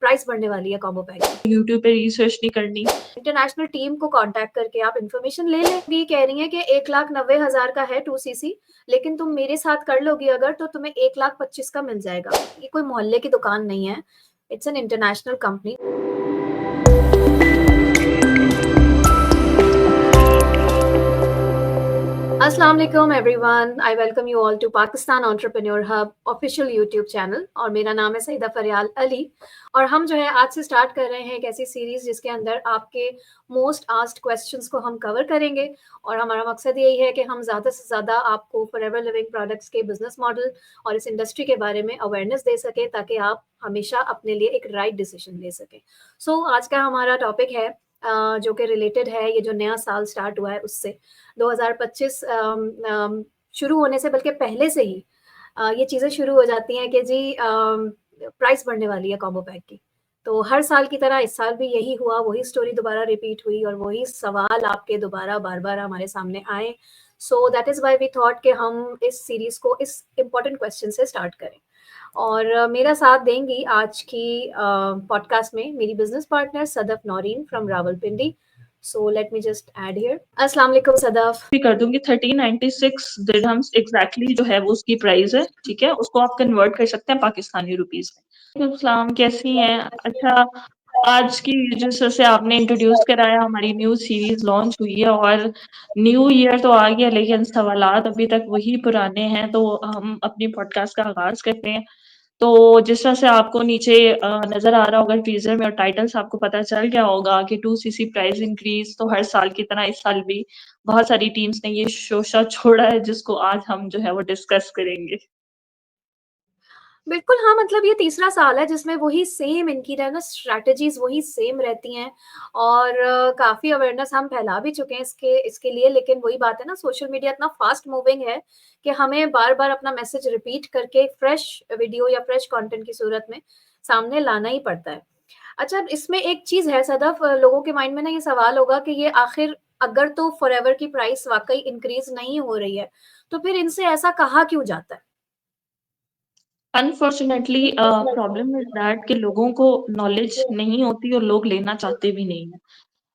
Price बढ़ने वाली है कॉम्बो पैक की। यूट्यूब पे रिसर्च नहीं करनी। इंटरनेशनल टीम को कांटेक्ट करके आप इन्फॉर्मेशन ले लें। भी कह रही हैं कि 1,90,000 का है 2cc, लेकिन तुम मेरे साथ कर लोगी अगर तो तुम्हें 1,25,000 का मिल जाएगा। ये कोई मोहल्ले की दुकान नहीं है, इट्स एन इंटरनेशनल कंपनी। अस्सलाम वालेकुम everyone, I welcome you all to Pakistan entrepreneur hub official YouTube channel और मेरा नाम है सईदा फरियाल अली। और हम जो है आज से स्टार्ट कर रहे हैं एक ऐसी सीरीज जिसके अंदर आपके मोस्ट आस्क्ड क्वेश्चंस को हम कवर करेंगे। और हमारा मकसद यही है कि हम ज़्यादा से ज़्यादा आपको फॉरएवर लिविंग प्रोडक्ट्स के बिजनेस मॉडल और इस इंडस्ट्री के बारे में अवेयरनेस दे सकें ताकि आप हमेशा अपने लिए एक राइट डिसीजन ले सकें। सो आज का हमारा टॉपिक है जो कि रिलेटेड है ये जो नया साल स्टार्ट हुआ है उससे 2025 शुरू होने से बल्कि पहले से ही ये चीज़ें शुरू हो जाती हैं कि जी प्राइस बढ़ने वाली है कॉम्बो पैक की। तो हर साल की तरह इस साल भी यही हुआ, वही स्टोरी दोबारा रिपीट हुई और वही सवाल आपके दोबारा बार-बार हमारे सामने आए। So that is why we thought कि हम इस सीरीज़ को इस इम्पोर्टेंट क्वेश्चन से स्टार्ट करें। और मेरा साथ देंगी आज की पॉडकास्ट में मेरी business partner Sadaf Naureen from Rawalpindi. So let me just add here. अस्सलाम वालेकुम सदफ। भी कर दूंगी 1396 दिरहम्स एग्जैक्टली जो है वो उसकी प्राइस है। ठीक है, उसको आप कन्वर्ट कर सकते हैं पाकिस्तानी रुपीस में। अस्सलाम, कैसी हैं? अच्छा, आज की जिस से आपने इंट्रोड्यूस कराया, हमारी न्यू सीरीज लॉन्च हुई है और न्यू ईयर तो आ गया लेकिन सवालात अभी तक वही पुराने हैं, तो हम अपनी पॉडकास्ट का आगाज करते हैं। तो जिस तरह से आपको नीचे नजर आ रहा होगा टीजर में और टाइटल से आपको पता चल गया होगा कि 2cc प्राइस इंक्रीज, तो हर साल की तरह इस साल भी बहुत सारी टीम्स ने ये शोशा छोड़ा है जिसको आज हम जो है वो डिस्कस करेंगे। बिल्कुल हाँ, मतलब ये तीसरा साल है जिसमें वही सेम इनकी जो है ना स्ट्रैटेजीज़ वही सेम रहती हैं और काफ़ी अवेयरनेस हम फैला भी चुके हैं इसके लिए। लेकिन वही बात है ना, सोशल मीडिया इतना फ़ास्ट मूविंग है कि हमें बार-बार अपना मैसेज रिपीट करके फ्रेश वीडियो या फ्रेश कंटेंट की सूरत में सामने लाना ही पड़ता है। अच्छा, इसमें एक चीज़ है सदफ, लोगों के माइंड में ना ये सवाल होगा कि ये आखिर अगर तो फॉरएवर की प्राइस वाक़ई इंक्रीज़ नहीं हो रही है, तो फिर इनसे ऐसा कहा क्यों जाता है? अनफॉर्चुनेटली प्रॉब्लम इज दैट कि लोगों को नॉलेज नहीं होती और लोग लेना चाहते भी नहीं है।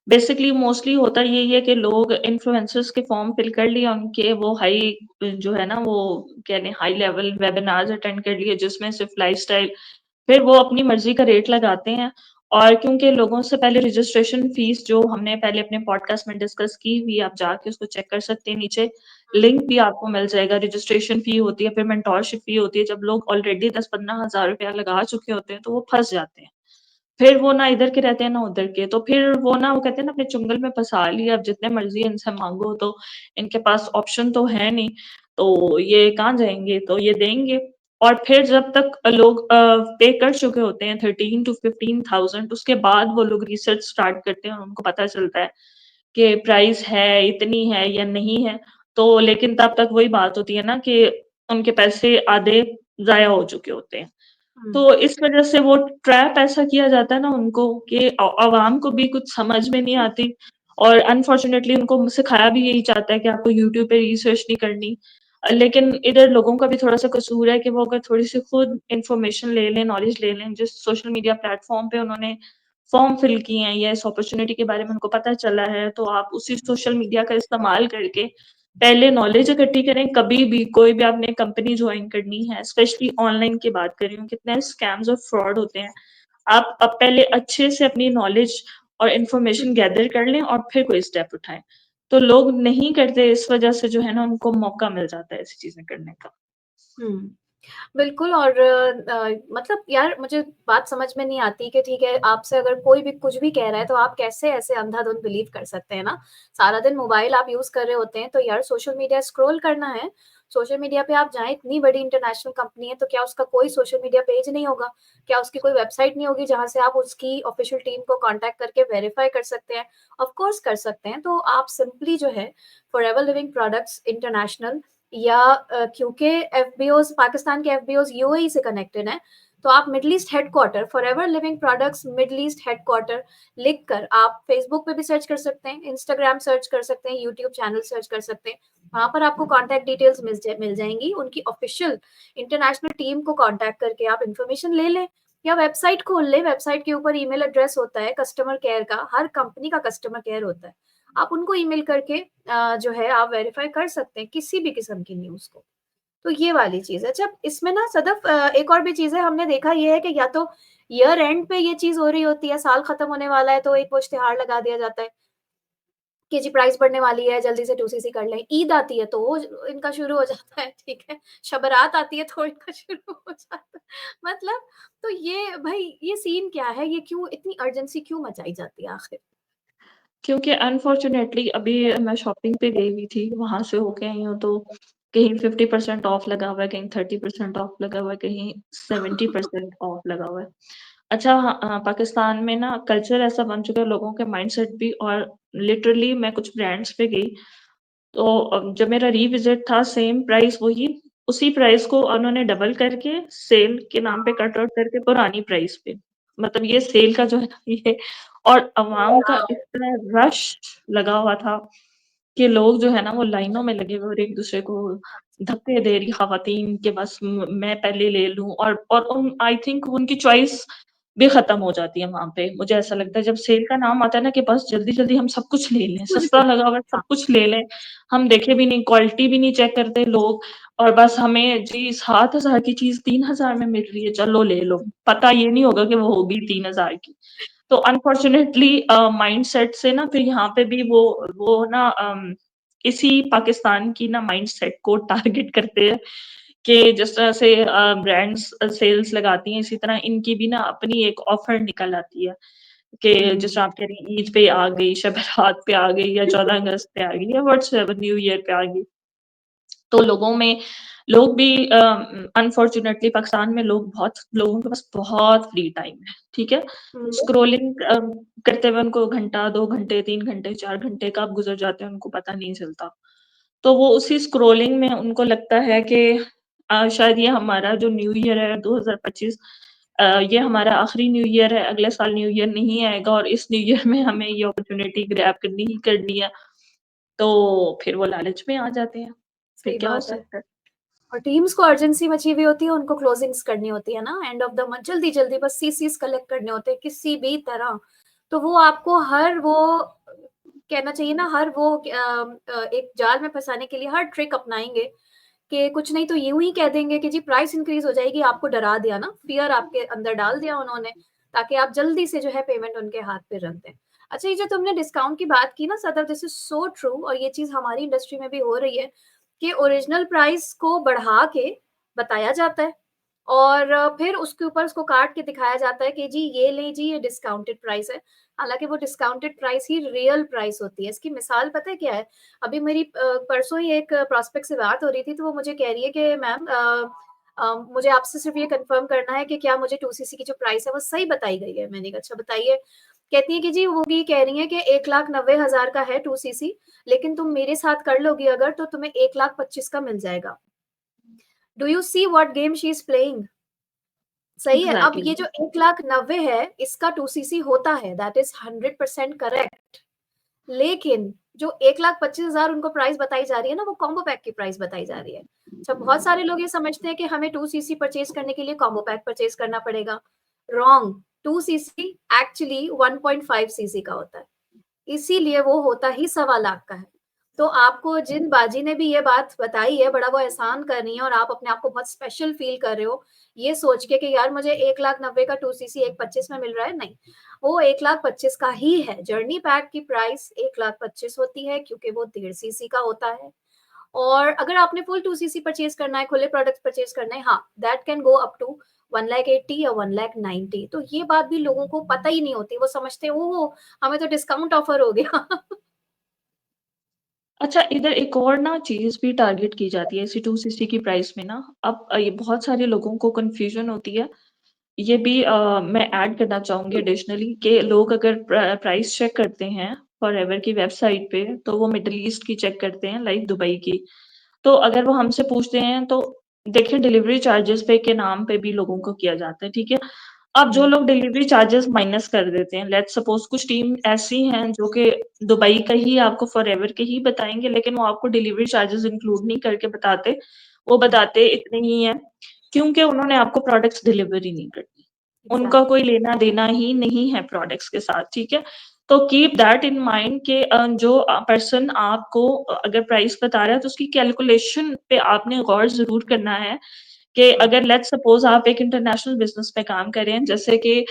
बेसिकली मोस्टली होता यही है कि लोग इन्फ्लुएंसर्स के फॉर्म फिल कर लिए उनके, वो हाई जो है ना वो कह लें हाई लेवल वेबिनार्स अटेंड कर लिए जिसमें सिर्फ लाइफस्टाइल, फिर वो अपनी मर्जी का रेट लगाते हैं। और क्योंकि लोगों से पहले रजिस्ट्रेशन फीस जो हमने पहले अपने पॉडकास्ट में डिस्कस की हुई, आप जाके उसको चेक कर सकते हैं, नीचे लिंक भी आपको मिल जाएगा। रजिस्ट्रेशन फी होती है, फिर मेंटोरशिप फी होती है। जब लोग ऑलरेडी 10-15 हजार रुपया लगा चुके होते हैं तो वो फंस जाते हैं। फिर वो ना इधर के रहते हैं ना उधर के, तो फिर वो ना वो कहते हैं ना अपने चुंगल में फंसा लिया, अब जितने मर्जी इनसे मांगो तो इनके पास ऑप्शन तो है नहीं, तो ये कहाँ जाएंगे, तो ये देंगे। और फिर जब तक लोग पे कर चुके होते हैं 13 to 15,000, उसके बाद वो लोग रिसर्च स्टार्ट करते हैं और उनको पता चलता है कि प्राइस है इतनी है या नहीं है। तो लेकिन तब तक वही बात होती है ना कि उनके पैसे आधे जाया हो चुके होते हैं। हुँ। तो इस वजह से वो ट्रैप ऐसा किया जाता है ना उनको कि आवाम को भी कुछ समझ में नहीं आती और अनफॉर्चुनेटली उनको सिखाया भी यही जाता है कि आपको यूट्यूब पे रिसर्च नहीं करनी। लेकिन इधर लोगों का भी थोड़ा-सा कसूर है कि वो अगर थोड़ी-सी खुद इन्फॉर्मेशन ले लें, नॉलेज ले लें, जिस सोशल मीडिया प्लेटफ़ॉर्म पे उन्होंने फॉर्म फिल किए हैं या इस अपॉर्च्युनिटी के बारे में उनको पता चला है, तो आप उसी सोशल मीडिया का इस्तेमाल करके पहले नॉलेज इकट्ठी करें। कभी भी कोई भी आपने कंपनी ज्वाइन करनी है, स्पेशली ऑनलाइन की बात कर रही हूँ, कितने स्कैम्स और फ्रॉड होते हैं। आप अब पहले अच्छे से अपनी नॉलेज और इन्फॉर्मेशन गैदर कर लें और फिर कोई स्टेप उठाएँ। तो लोग नहीं करते, इस वजह से जो है ना उनको मौका मिल जाता है ऐसी चीज़ें करने का। हुँ। बिल्कुल। और मतलब यार मुझे बात समझ में नहीं आती कि ठीक है, आपसे अगर कोई भी कुछ भी कह रहा है तो आप कैसे ऐसे अंधाधुंध बिलीव कर सकते हैं ना? सारा दिन मोबाइल आप यूज़ कर रहे होते हैं तो यार सोशल मीडिया स्क्रॉल करना है, सोशल मीडिया पे आप जाएँ, इतनी बड़ी इंटरनेशनल कंपनी है तो क्या उसका कोई सोशल मीडिया पेज नहीं होगा? क्या उसकी कोई वेबसाइट नहीं होगी जहाँ से आप उसकी ऑफ़िशियल टीम को कॉन्टैक्ट करके वेरीफ़ाई कर सकते हैं? ऑफ़ कोर्स कर सकते हैं। तो आप सिंपली जो है फॉरएवर लिविंग प्रोडक्ट्स इंटरनेशनल या क्योंकि एफबीओज़ पाकिस्तान के एफबीओज़ यूएई से कनेक्टेड हैं, तो आप middle east headquarter forever living products middle east headquarter लिखकर आप फेसबुक पे भी सर्च कर सकते हैं, इंस्टाग्राम सर्च कर सकते हैं, यूट्यूब चैनल सर्च कर सकते हैं। वहाँ पर आपको कॉन्टैक्ट डिटेल्स मिल जाएँगी। उनकी ऑफ़िशियल इंटरनेशनल टीम को कॉन्टैक्ट करके आप इन्फॉर्मेशन ले लें। या वेबसाइट खोल ले, वेबसाइट के ऊपर ईमेल एड्रेस होता है कस्टमर केयर का, हर कंपनी का कस्टमर केयर होता है। आप उनको ईमेल करके जो है आप वेरीफाई कर सकते हैं किसी भी किस्म की न्यूज़ को। तो ये वाली चीज़ है। अच्छा, इसमें ना सदफ एक और भी चीज़ है, हमने देखा ये है कि या तो ईयर एंड पे ये चीज़ हो रही होती है, साल खत्म होने वाला है तो एक वो इश्तिहार लगा दिया जाता है कि जी प्राइस बढ़ने वाली है, जल्दी से 2सीसी कर लें। ईद आती है तो वो इनका शुरू हो जाता है, ठीक है? शब-ए-रात आती है तो इनका शुरू हो जाता है। मतलब तो ये भई ये सीन क्या है? ये क्यों इतनी अर्जेंसी क्यों मचाई जाती है आखिर? क्योंकि अनफॉर्च्यूनेटली अभी मैं शॉपिंग पे गई हुई थी, वहाँ से होके आई हूँ तो कहीं 50% ऑफ लगा हुआ है, कहीं 30% ऑफ लगा हुआ है, कहीं 70% ऑफ लगा हुआ है। अच्छा पाकिस्तान में ना कल्चर ऐसा बन चुका है लोगों के माइंडसेट भी और लिटरली मैं कुछ ब्रांड्स पे गई तो जब मेरा रीविज़िट था सेम प्राइस वही, उसी प्राइस को उन्होंने डबल करके सेल के नाम पे कट आउट करके पुरानी प्राइस पे। मतलब ये सेल का जो है ना ये और अवाम का वाओ! इतना रश लगा हुआ था कि लोग जो है ना वो लाइनों में लगे हुए और एक-दूसरे को धक्के दे रही ख़वातीन कि बस मैं पहले ले लूँ और उन आई थिंक उनकी चॉइस भी ख़त्म हो जाती है वहाँ पे। मुझे ऐसा लगता है जब सेल का नाम आता है ना कि बस जल्दी-जल्दी हम सब कुछ ले लें, कुछ सस्ता भी लगा हुआ है सब हाँ, कुछ ले लें। हम देखे भी नहीं, क्वालिटी भी नहीं चेक करते लोग और बस हमें जी 7,000 की चीज़ 3,000 में मिल रही है, चलो ले लो। पता ये नहीं होगा कि वो होगी 3,000 की। तो अनफॉर्च्यूनेटली माइंडसेट से ना फिर यहाँ पे भी वो ना इसी पाकिस्तान की ना माइंडसेट को टारगेट करते हैं कि जिस तरह से ब्रांड्स सेल्स लगाती हैं, इसी तरह इनकी भी ना अपनी एक ऑफर निकल आती है कि जिस हुँ। तरह आप कह रही हैं ईद पे आ गई, शब-ए-रात पे आ गई या 14 अगस्त पे आ गई या व्हाट्सएवर न्यू ईयर पे आ गई। तो लोग भी अनफॉर्च्यूनेटली पाकिस्तान में लोगों के पास बहुत फ्री टाइम है, ठीक है? हुँ, स्क्रॉलिंग करते हुए उनको घंटा, 2 घंटे, 3 घंटे, 4 घंटे कब गुज़र जाते हैं उनको पता नहीं चलता। तो वो उसी स्क्रॉलिंग में उनको लगता है कि शायद ये हमारा जो न्यू ईयर है 2025 ये हमारा आखिरी न्यू ईयर है, अगले साल न्यू ईयर नहीं आएगा और इस न्यू ईयर में हमें ये अपॉर्च्युनिटी ग्रैब करनी ही करनी है। तो फिर वो लालच में आ जाते हैं। फिर सही क्या हो बात है। सकता है? और टीम्स को अर्जेंसी मची हुई होती है, उनको क्लोजिंग्स करनी होती है ना, एंड ऑफ द मंथ जल्दी-जल्दी बस सीसीस कलेक्ट करने होते हैं किसी भी तरह। तो वो आपको हर वो कहना चाहिए ना, हर वो एक जाल में फँसाने के लिए हर ट्रिक अपनाएँगे कि कुछ नहीं तो यूँ ही कह देंगे कि जी प्राइस इंक्रीज़ हो जाएगी, आपको डरा दिया ना, फ़ियर आपके अंदर डाल दिया उन्होंने, ताकि आप जल्दी से जो है पेमेंट उनके हाथ पे रख दें। अच्छा, ये जो तुमने डिस्काउंट की बात की ना सदर, दिस इज़ सो ट्रू, और ये चीज़ हमारी इंडस्ट्री में भी हो रही है कि ओरिजिनल प्राइस को बढ़ा के बताया जाता है और फिर उसके ऊपर उसको काट के दिखाया जाता है कि जी ये लें जी, ये डिस्काउंटेड प्राइस है। हालाँकि वो डिस्काउंटेड प्राइस ही रियल प्राइस होती है। इसकी मिसाल पता है क्या है? अभी मेरी परसों ही एक प्रॉस्पेक्ट से बात हो रही थी, तो वो मुझे कह रही है कि मैम मुझे आपसे सिर्फ़ ये कन्फर्म करना है कि क्या मुझे 2सीसी की जो प्राइस है वो सही बताई गई है? मैंने कहा अच्छा बताइए। कहती है कि जी वो ये कह रही हैं कि 1,90,000 का है 2सीसी, लेकिन तुम मेरे साथ कर लोगी अगर तो तुम्हें 1,25,000 का मिल जाएगा। Do you see what game she is playing? सही है, अब एग्ज़ैक्टली। ये जो 1,90,000 है, इसका 2सीसी होता है, दैट इज़ 100% करेक्ट। लेकिन जो 1,25,000 उनको प्राइस बताई जा रही है ना, वो कॉम्बो पैक की प्राइस बताई जा रही है। अच्छा, बहुत सारे लोग ये समझते हैं कि हमें 2सीसी परचेज़ करने के लिए कॉम्बो पैक परचेज़ करना पड़ेगा। रॉन्ग, 2सीसी एक्चुअली 1.5 सीसी का होता है। इसीलिए वो होता ही सवा लाख का है। तो आपको जिन बाजी ने भी ये बात बताई है, बड़ा वो एहसान कर रही हैं और आप अपने आप को बहुत स्पेशल फ़ील कर रहे हो, ये सोच के कि यार मुझे 1,90,000 का 2सीसी 1,25,000 में मिल रहा है, नहीं। वो 1,25,000 का ही है। जर्नी पैक की प्राइस 1,25,000 होती है क्योंकि वो 1.5 सीसी का होता है। और अगर आपने फुल 2सीसी परचेज़ करना है, खुले प्रोडक्ट्स परचेज़ करने हैं, हाँ, that can go up to 1,80,000 या 1,90,000। तो ये बात भी लोगों को पता ही नहीं होती। वो समझते हैं, ओह! हमें तो डिस्काउंट ऑफर हो गया। अच्छा इधर एक और ना चीज़ भी टारगेट की जाती है इसी 260 की प्राइस में ना, अब ये बहुत सारे लोगों को कन्फ्यूज़न होती है। ये भी मैं ऐड करना चाहूँगी एडिशनली कि लोग अगर प्राइस चेक करते हैं फॉरएवर की वेबसाइट पे, तो वो मिडल ईस्ट की चेक करते हैं लाइक दुबई की। तो अगर वो हमसे पूछते हैं तो देखिए डिलीवरी चार्जेज़ पे के नाम पे भी लोगों को किया जाता है, ठीक है? अब जो हुँ, लोग डिलीवरी चार्जेज़ माइनस कर देते हैं, लेट्स सपोज़ कुछ टीम ऐसी हैं जो कि दुबई का ही आपको फॉरएवर के ही बताएँगे, लेकिन वो आपको डिलीवरी चार्जेज़ इंक्लूड नहीं करके बताते। वो हुँ, बताते इतने ही हैं, क्योंकि उन्होंने आपको प्रोडक्ट्स डिलीवर ही नहीं करनी। उनका एग्ज़ैक्टली। कोई लेना-देना ही नहीं है प्रोडक्ट्स के साथ, ठीक है? तो कीप दैट इन माइंड कि जो पर्सन आपको अगर प्राइस बता रहा है तो उसकी कैलकुलेशन पे आपने गौर ज़रूर करना है कि अगर लेट्स सपोज़ आप एक इंटरनेशनल बिज़नेस में काम कर रहे हैं, जैसे कि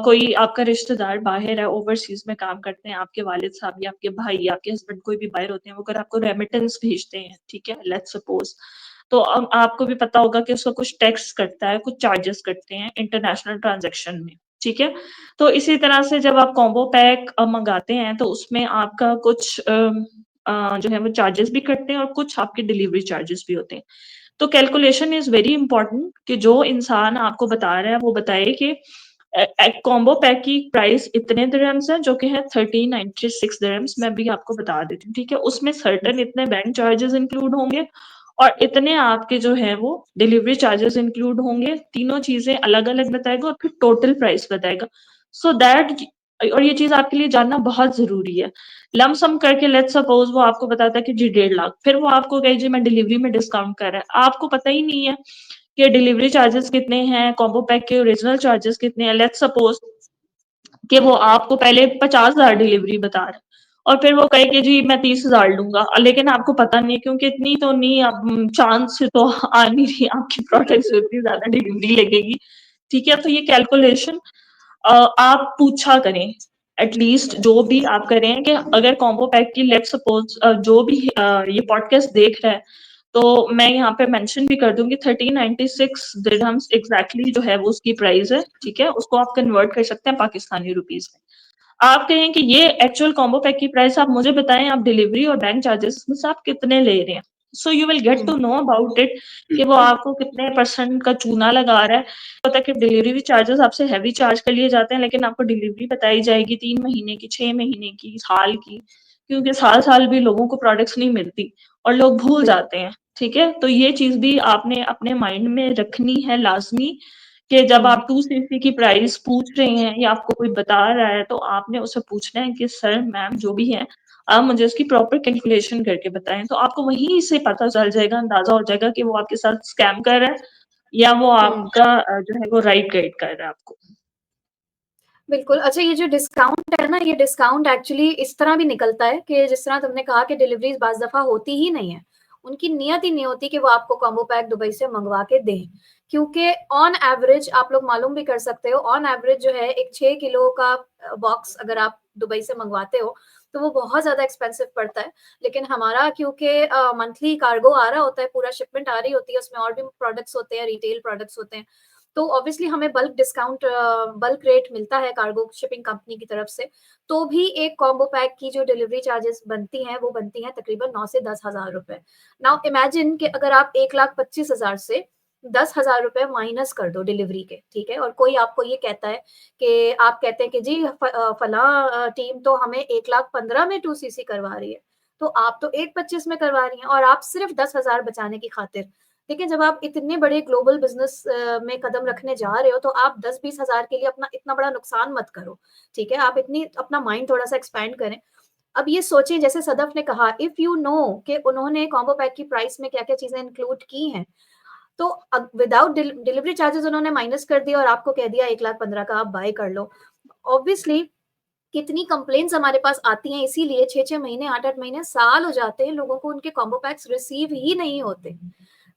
कोई आपका रिश्तेदार बाहर है, ओवरसीज़ में काम करते हैं, आपके वालिद साहब या आपके भाई या आपके हस्बैंड कोई भी बाहर होते हैं, वो अगर आपको रेमिटेंस भेजते हैं, ठीक है? लेट्स सपोज़ तो आपको भी पता होगा कि उसका कुछ टैक्स कटता है, कुछ चार्जेस कटते हैं इंटरनेशनल ट्रांज़ैक्शन में, ठीक है? तो इसी तरह से जब आप कॉम्बो पैक मँगाते हैं, तो उसमें आपका कुछ जो है वो चार्जेस भी कटते हैं और कुछ आपके डिलीवरी चार्जेस भी होते हैं। तो कैलकुलेशन इज़ वेरी इम्पोर्टेंट कि जो इंसान आपको बता रहा है, वो बताए कि कॉम्बो पैक की प्राइस इतने दिरहम्स है, जो कि है 1396 दिरहम्स मैं भी आपको बता देती हूँ, ठीक है? उसमें सर्टेन इतने बैंक चार्जेस इंक्लूड होंगे और इतने आपके जो है वो डिलीवरी चार्जेस इंक्लूड होंगे, तीनों चीज़ें अलग-अलग बताएगा और फिर टोटल प्राइस बताएगा। सो दैट और ये चीज़ आपके लिए जानना बहुत ज़रूरी है। लम सम करके लेट्स सपोज़ वो आपको बताता है कि जी 1.5 लाख, फिर वो आपको कहे जी मैं डिलीवरी में डिस्काउंट कर रहा है। आपको पता ही नहीं है कि डिलीवरी चार्जेस कितने हैं, कॉम्बो पैक के ओरिजिनल चार्जेस कितने हैं। लेट्स सपोज़ कि वो आपको पहले 50,000 डिलीवरी बता रहा है और फिर वो कहे कि जी मैं 30,000 लूँगा लेकिन आपको पता नहीं है क्योंकि इतनी तो नहीं अब चांस से तो आ नहीं रही आपकी प्रोडक्ट से उतनी ज़्यादा डिलीवरी लगेगी, ठीक है? तो ये कैलकुलेशन आप पूछा करें, एटलीस्ट जो भी आप करें कि अगर कॉम्बो पैक की लेट्स सपोज़ जो भी ये पॉडकास्ट देख रहा है, तो मैं यहाँ पे मेंशन भी कर दूँगी 1396 दिरहम्स एग्ज़ैक्टली जो है वो उसकी प्राइस है, ठीक है? उसको आप कन्वर्ट कर सकते हैं पाकिस्तानी रुपीज़ में। आप कहें कि ये एक्चुअल कॉम्बो पैक की प्राइस आप मुझे बताएँ, आप डिलीवरी और बैंक चार्जेस में से आप कितने ले रहे हैं? So you will get um, to know about it कि वो आपको कितने परसेंट का चूना लगा रहा है। होता है कि डिलीवरी चार्जेस आपसे हेवी चार्ज कर लिए जाते हैं, लेकिन आपको डिलीवरी बताई जाएगी 3 महीने की, 6 महीने की, साल की, क्योंकि साल-साल भी लोगों को प्रोडक्ट्स नहीं मिलती और लोग भूल बिल्कुल। जाते हैं, ठीक है? तो ये चीज़ भी आपने अपने माइंड में रखनी है लाज़मी कि जब हुँ, आप 2 सीसी की प्राइस पूछ रहे हैं या आपको कोई बता रहा है, तो आपने उससे पूछना है कि सर, मैम जो भी हैं, आप मुझे उसकी प्रॉपर कैलकुलेशन करके बताएँ। तो आपको वहीं से पता चल जाएगा, अंदाज़ा हो जाएगा कि वो आपके साथ स्कैम कर रहा है या वो हुँ। आपका जो है वो राइट गाइड कर रहा है आपको। बिल्कुल, अच्छा ये जो डिस्काउंट है ना, ये डिस्काउंट एक्चुअली इस तरह भी निकलता है कि जिस तरह तुमने कहा कि डिलीवरीज़ बाज़ दफ़ा होती ही नहीं है। उनकी नियत ही नहीं होती कि वो आपको कॉम्बो पैक दुबई से मँगवा के दें। क्योंकि ऑन एवरेज आप लोग मालूम भी कर सकते हो, ऑन एवरेज जो है एक 6 किलो का बॉक्स अगर आप दुबई से मँगवाते हो, तो वो बहुत ज़्यादा एक्सपेंसिव पड़ता है। लेकिन हमारा क्योंकि मंथली कार्गो आ रहा होता है, पूरा शिपमेंट आ रही होती है, उसमें और भी प्रोडक्ट्स होते हैं, रिटेल प्रोडक्ट्स होते हैं। तो ऑब्वियसली हमें बल्क डिस्काउंट बल्क रेट मिलता है कार्गो शिपिंग कंपनी की तरफ से। तो भी एक कॉम्बो पैक की जो डिलीवरी चार्जेस बनती हैं, वो बनती हैं तकरीबन 9 से 10,000 रुपए। नाउ इमेजिन कि अगर आप 1,25,000 से 10,000 रुपए माइनस कर दो डिलीवरी के, ठीक है? और कोई आपको ये कहता है कि आप कहते हैं कि जी फलाँ टीम तो हमें 1,15,000 में 2 सीसी करवा रही है। तो आप तो 1,25,000 में करवा रही हैं और आप सिर्फ 10,000 बचाने की खातिर देखिए, जब आप इतने बड़े ग्लोबल बिज़नेस में कदम रखने जा रहे हो, तो आप 10-20 हज़ार के लिए अपना इतना बड़ा नुकसान मत करो, ठीक है? आप इतनी अपना माइंड थोड़ा-सा एक्सपैंड करें। अब ये सोचिए जैसे सदफ ने कहा इफ यू नो कि उन्होंने कॉम्बो पैक की प्राइस में क्या-क्या चीज़ें इंक्लूड की हैं, तो विदाउट डिलीवरी चार्जेज़ उन्होंने माइनस कर दिया और आपको कह दिया 1,15,000 का आप बाय कर लो। ऑब्वियसली कितनी कंप्लेंट्स हमारे पास आती हैं इसीलिए 6-6 महीने, 8-8 महीने, साल हो जाते हैं लोगों को उनके कॉम्बो पैक्स रिसीव ही नहीं होते।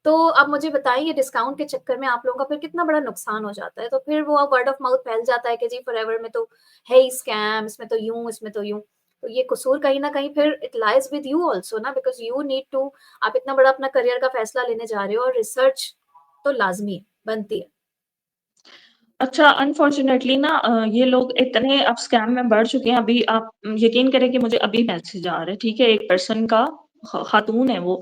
तो अब मुझे बताइए डिस्काउंट के चक्कर में आप लोगों का फिर कितना बड़ा नुकसान हो जाता है। तो फिर वो वर्ड ऑफ माउथ फैल जाता है कि जी फॉरएवर में तो है ही स्कैम, इसमें तो यूँ, इसमें तो यूँ। तो ये कसूर कहीं न कहीं फिर it lies with you also ना बिकॉज़ यू नीड टू आप इतना बड़ा अपना करियर का फैसला लेने जा रहे हो और रिसर्च तो लाज़मी है, बनती है। अच्छा, अनफॉर्च्यूनेटली ना ये लोग इतने अब स्कैम में बढ़ चुके हैं, अभी आप यकीन करें कि मुझे अभी मैसेज आ रहा है, ठीक है? एक पर्सन का खातून है वो,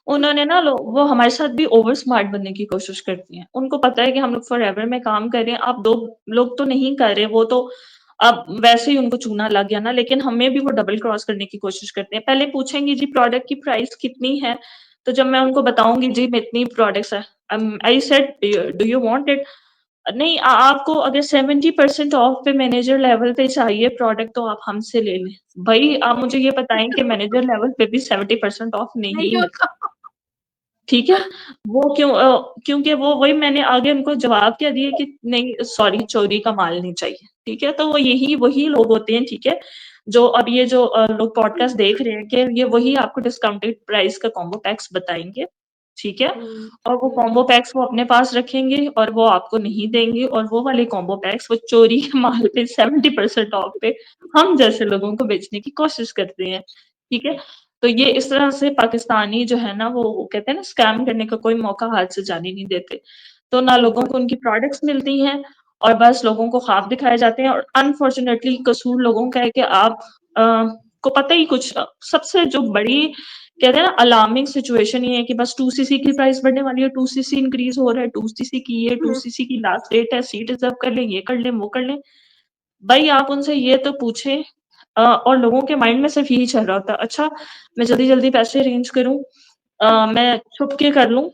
उन्होंने ना वो हमारे साथ भी ओवर स्मार्ट बनने की कोशिश करती हैं। उनको पता है कि हम लोग फॉरएवर में काम कर रहे हैं, अब 2 लोग तो नहीं कर रहे, वो तो अब वैसे ही उनको चूना लग गया ना, लेकिन हमें भी वो डबल क्रॉस करने की कोशिश करते हैं। पहले पूछेंगे जी प्रोडक्ट की प्राइस कितनी है? तो जब मैं उनको बताऊँगी जी मैं इतनी प्रोडक्ट्स है I said do you want it? नहीं आपको अगर 70% ऑफ पे मैनेजर लेवल पे चाहिए प्रोडक्ट तो आप हमसे ले लें। भई आप मुझे ये बताएँ कि मैनेजर लेवल पे भी 70% ऑफ नहीं नहीं मिलता। होता। ठीक है? क्योंकि वो वही मैंने आगे उनको जवाब क्या दिए कि नहीं सॉरी चोरी का माल नहीं चाहिए, ठीक है? तो वो यही वही लोग होते हैं, ठीक है? जो अब ये जो लोग पॉडकास्ट देख रहे हैं कि ये वही आपको डिस्काउंटेड प्राइस का कॉम्बो पैक्स बताएँगे, ठीक है? हुँ, और वो हुँ, कॉम्बो पैक्स वो अपने पास रखेंगे और वो आपको नहीं देंगे और वो वाले कॉम्बो पैक्स वो चोरी के माल पे 70% ऑफ पे हम जैसे लोगों को बेचने की कोशिश करते हैं, ठीक है? तो ये इस तरह से पाकिस्तानी जो है ना वो कहते हैं ना स्कैम करने का कोई मौका हाथ से जाने नहीं देते। तो ना लोगों बिल्कुल। को उनकी प्रोडक्ट्स मिलती हैं और बस लोगों को ख्वाब दिखाए जाते हैं और अनफॉर्च्यूनेटली कसूर लोगों का है कि आप अ, को पता ही कुछ सबसे जो बड़ी कहते हैं ना अलार्मिंग सिचुएशन ये है कि बस 2 सीसी की प्राइस बढ़ने वाली है, 2 सीसी इंक्रीज़ हो रहा है, 2 सीसी की ये, हुँ, 2 सीसी की लास्ट डेट है, सीट रिज़र्व कर लें, ये कर लें, वो कर लें। भई आप उनसे ये तो पूछें और लोगों के माइंड में सिर्फ़ यही चल रहा होता है, अच्छा मैं जल्दी-जल्दी पैसे अरेंज करूँ मैं छुप के कर लूँ।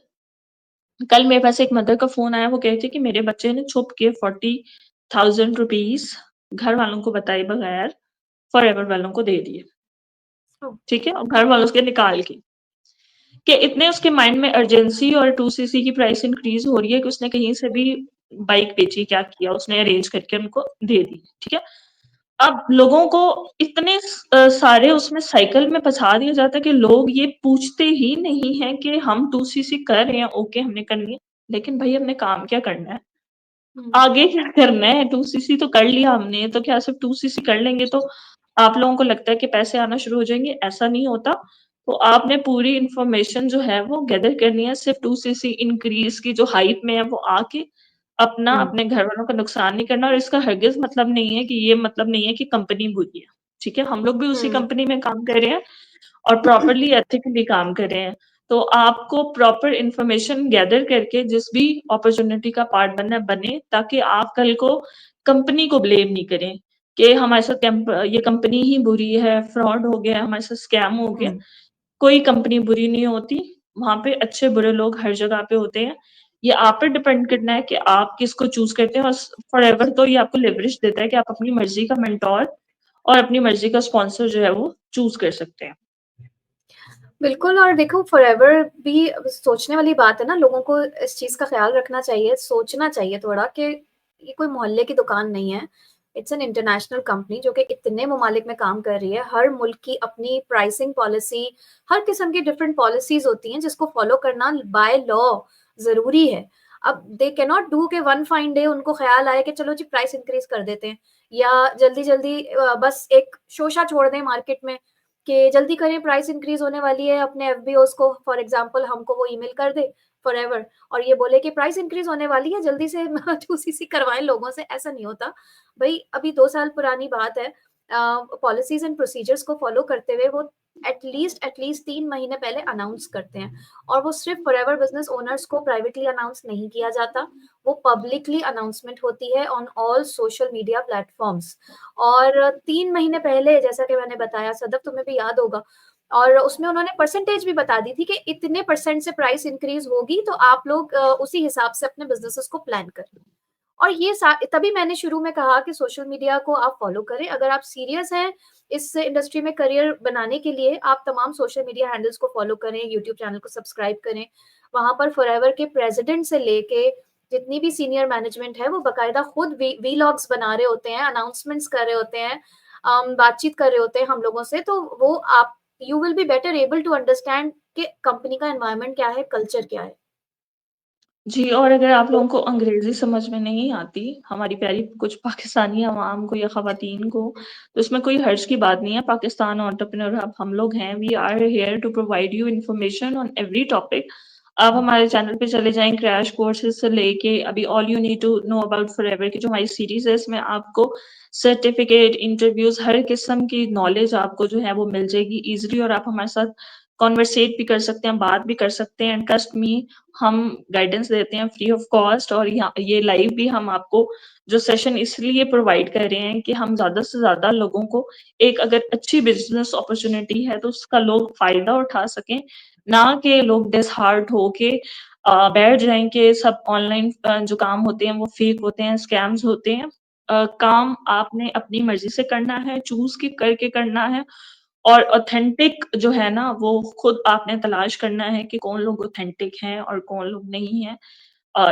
कल मेरे पास एक मदर का फ़ोन आया, वो कह रही थी कि मेरे बच्चे ने छुप के 40,000 रुपीज़ घर वालों को बताए बगैर फॉरएवर वालों को दे दिए, ओह! ठीक है? और घर वालों से निकाल के। कि इतने उसके माइंड में अर्जेंसी और 2 सीसी की प्राइस इंक्रीज़ हो रही है कि उसने कहीं से भी बाइक बेची, क्या किया उसने अरेंज करके उनको दे दी, ठीक है? अब लोगों को इतने सारे उसमें साइकिल में फँसा दिया जाता है कि लोग ये पूछते ही नहीं हैं कि हम 2 सीसी कर रहे हैं, ओके हमने करनी है, लेकिन भई हमने काम क्या करना है? हुँ, आगे क्या करना है? 2 सीसी तो कर लिया हमने, तो क्या सिर्फ़ 2 सीसी कर लेंगे तो आप लोगों को लगता है कि पैसे आना शुरू हो जाएँगे? ऐसा नहीं होता। तो आपने पूरी इन्फॉर्मेशन जो है वो गैदर करनी है, सिर्फ़ 2 सीसी इंक्रीज़ की जो हाइप में है वो आके अपना हुँ, अपने घरवालों का नुकसान नहीं करना और इसका हरगिज़ मतलब नहीं है कि ये मतलब नहीं है कि कंपनी बुरी है, ठीक है? हम लोग भी उसी हुँ, कंपनी में काम कर रहे हैं और प्रॉपर्ली एथिकली काम कर रहे हैं। तो आपको प्रॉपर इन्फॉर्मेशन गैदर करके जिस भी अपॉर्च्युनिटी का पार्ट बनना है बने, ताकि आप कल को कंपनी को ब्लेम नहीं करें, कि हमारे साथ ये कंपनी ही बुरी है, फ्रॉड हो गया, हमारे साथ स्कैम हो गया। हुँ, कोई कंपनी बुरी नहीं होती, वहाँ पे अच्छे-बुरे लोग हर जगह पे होते हैं। ये आप पे डिपेंड करना है कि आप किसको चूज़ करते हैं और फॉरएवर तो ये आपको लिवरेज देता है कि आप अपनी मर्ज़ी का मेंटर और अपनी मर्ज़ी का स्पॉन्सर जो है वो चूज़ कर सकते हैं। बिल्कुल और देखो फॉरएवर भी सोचने वाली बात है ना, लोगों को इस चीज़ का ख़्याल रखना चाहिए, सोचना चाहिए थोड़ा कि ये कोई मोहल्ले की दुकान नहीं है। इट्स एन इंटरनेशनल कंपनी जो कि इतने ममालिक में काम कर रही है। हर मुल्क की अपनी प्राइसिंग पॉलिसी, हर किस्म की डिफरेंट पॉलिसीज़ होती हैं जिसको फ़ॉलो करना बाय लॉ ज़रूरी है। अब दे कैन नॉट डू के वन फाइन डे उनको ख़्याल आए कि चलो जी प्राइस इंक्रीज़ कर देते हैं या जल्दी-जल्दी बस एक शोशा छोड़ दें मार्केट में कि जल्दी करें प्राइस इंक्रीज़ होने वाली है, अपने एफबीओज़ को फॉर एग्ज़ाम्पल हमको वो ईमेल कर दे फॉरएवर और ये बोले कि प्राइस इंक्रीज़ होने वाली है, जल्दी से 2सीसी करवाएँ लोगों से, ऐसा नहीं होता। भई अभी 2 साल पुरानी बात है पॉलिसीज़ एंड प्रोसीजर्स को फ़ॉलो करते हुए वो एट लीस्ट 3 महीने पहले अनाउंस करते हैं और वो सिर्फ़ फॉरएवर बिज़नेस ओनर्स को प्राइवेटली अनाउंस नहीं किया जाता, वो पब्लिकली अनाउंसमेंट होती है on all social media platforms. और 3 महीने पहले जैसा कि मैंने बताया सदफ तुम्हें भी याद होगा और उसमें उन्होंने परसेंटेज भी बता दी थी कि इतने परसेंट से प्राइस इंक्रीज़ होगी तो आप लोग उसी हिसाब से अपने बिज़नेसेस को प्लान करें। और ये सा तभी मैंने शुरू में कहा कि सोशल मीडिया को आप फ़ॉलो करें। अगर आप सीरियस हैं इस इंडस्ट्री में करियर बनाने के लिए, आप तमाम सोशल मीडिया हैंडल्स को फ़ॉलो करें, यूट्यूब चैनल को सब्सक्राइब करें। वहाँ पर फॉरएवर के प्रेज़िडेंट से लेके जितनी भी सीनियर मैनेजमेंट है, वो बाकायदा खुद वीलॉग्स बना रहे होते हैं, अनाउंसमेंट्स कर रहे होते हैं, बातचीत कर रहे होते हैं हम लोगों से, तो वो आप you will be better able to understand कि कंपनी का एनवायरनमेंट क्या है, कल्चर क्या है। जी, और अगर आप लोगों को अंग्रेज़ी समझ में नहीं आती, हमारी प्यारी कुछ पाकिस्तानी अवाम को या ख़वातीन को, तो इसमें कोई हर्ज की बात नहीं है। पाकिस्तान एंटरप्रेन्योर हब हम लोग हैं, we are here to provide you information on every topic. आप हमारे चैनल पे चले जाएँ, क्रैश कोर्सेज़ से लेके अभी all you need to know about forever की जो हमारी सीरीज़ है, इसमें आपको सर्टिफ़िकेट, इंटरव्यूज़, हर किस्म की नॉलेज आपको जो है वो मिल जाएगी ईज़िली और आप हमारे साथ कन्वर्सेट भी कर सकते हैं, बात भी कर सकते हैं। ट्रस्ट मी हम गाइडेंस देते हैं फ्री ऑफ कॉस्ट और यहाँ ये लाइव भी हम आपको जो सेशन इसलिए प्रोवाइड कर रहे हैं कि हम ज़्यादा से ज़्यादा लोगों को एक अगर अच्छी बिज़नेस अपॉर्च्युनिटी है तो उसका लोग फ़ायदा उठा सकें, ना कि लोग डिसहार्ट होके बैठ जाएँ कि सब ऑनलाइन जो काम होते हैं वो फेक होते हैं, स्कैम्स होते हैं। काम आपने अपनी मर्ज़ी से करना है, चूज़ के करके करना है और ऑथेंटिक जो है ना, वो खुद आपने तलाश करना है कि कौन लोग ऑथेंटिक हैं और कौन लोग नहीं हैं।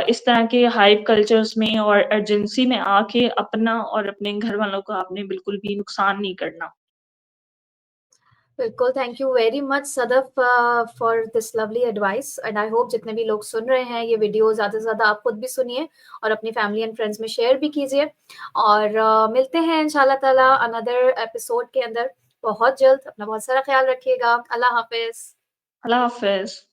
इस तरह के हाइप कल्चर्स में और अर्जेंसी में आके अपना और अपने घर वालों का आपने बिल्कुल भी नुकसान नहीं करना। बिल्कुल, thank you very much Sadaf for this lovely advice and I hope जितने भी लोग सुन रहे हैं ये वीडियो ज़्यादा से ज़्यादा आप खुद भी सुनिए और अपनी फैमिली एंड फ्रेंड्स में शेयर भी कीजिए और मिलते हैं इंशाल्लाह ताला अनदर एपिसोड के अंदर बहुत जल्द। अपना बहुत सारा ख्याल रखिएगा। अल्लाह हाफ़िज़। अल्लाह हाफ़िज़।